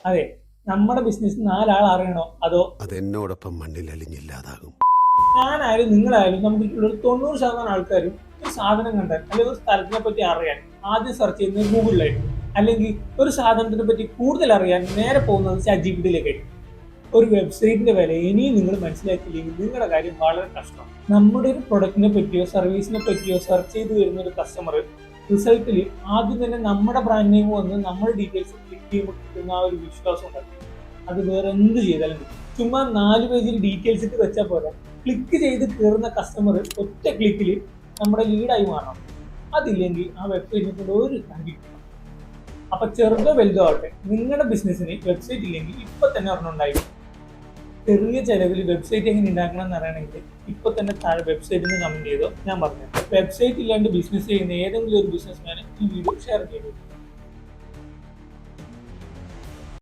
അതെ, നമ്മുടെ ബിസിനസ് 4 ആൾ അറിയണോ അതോ അതെന്നോടൊപ്പം മണ്ണിൽ അലിഞ്ഞില്ലാതാകും. ഞാനായാലും നിങ്ങളായാലും നമുക്ക് 90% ആൾക്കാരും ഒരു സാധനം കണ്ടാൽ അല്ലെങ്കിൽ ഒരു സ്ഥലത്തിനെ പറ്റി അറിയാൻ ആദ്യം സെർച്ച് ചെയ്യുന്നത് ഗൂഗിളിലായിരിക്കും. അല്ലെങ്കിൽ ഒരു സാധനത്തിനെ പറ്റി കൂടുതൽ അറിയാൻ നേരെ പോകുന്നത് ChatGPT-യിലേക്കായിരിക്കും. ഒരു വെബ്സൈറ്റിന്റെ വില ഇനിയും നിങ്ങൾ മനസ്സിലാക്കിയില്ലെങ്കിൽ നിങ്ങളുടെ കാര്യം വളരെ കഷ്ടമാണ്. നമ്മുടെ ഒരു പ്രൊഡക്റ്റിനെ പറ്റിയോ സർവീസിനെ പറ്റിയോ സെർച്ച് ചെയ്ത് വരുന്ന ഒരു കസ്റ്റമർ റിസൾട്ടിൽ ആദ്യം തന്നെ നമ്മുടെ ബ്രാൻഡ് നെയിം വന്ന് നമ്മുടെ ഡീറ്റെയിൽസ് ക്ലിക്ക് ചെയ്യുമ്പോൾ കിട്ടുന്ന ആ ഒരു വിശ്വാസം ഉണ്ടാക്കും. അത് വേറെ എന്ത് ചെയ്താലും കിട്ടും. ചുമ്മാ 4 പേജിൽ ഡീറ്റെയിൽസ് ഇട്ട് വെച്ചാൽ പോലെ ക്ലിക്ക് ചെയ്ത് കയറുന്ന കസ്റ്റമർ ഒറ്റ ക്ലിക്കിൽ നമ്മുടെ ലീഡായി മാറണം. അതില്ലെങ്കിൽ ആ വെബ്സൈറ്റിനെ കൊണ്ട് ഒരു കാര്യം. അപ്പൊ ചെറുതോ വലുതോ ആവട്ടെ, നിങ്ങളുടെ ബിസിനസ്സിന് വെബ്സൈറ്റ് ഇല്ലെങ്കിൽ ഇപ്പൊ തന്നെ ഒരെണ്ണം ഉണ്ടായിരിക്കും. ചെറിയ ചെലവിൽ വെബ്സൈറ്റ് എങ്ങനെ ഉണ്ടാക്കണം എന്ന് അറിയണമെങ്കിൽ ഇപ്പൊ തന്നെ താഴെ വെബ്സൈറ്റിൽ നിന്ന് കമന്റ് ചെയ്തോ, ഞാൻ പറഞ്ഞു. വെബ്സൈറ്റ് ഇല്ലാണ്ട് ബിസിനസ് ചെയ്യുന്ന ഏതെങ്കിലും ഒരു ബിസിനസ്മാന് ഈ വീഡിയോ ഷെയർ ചെയ്തു.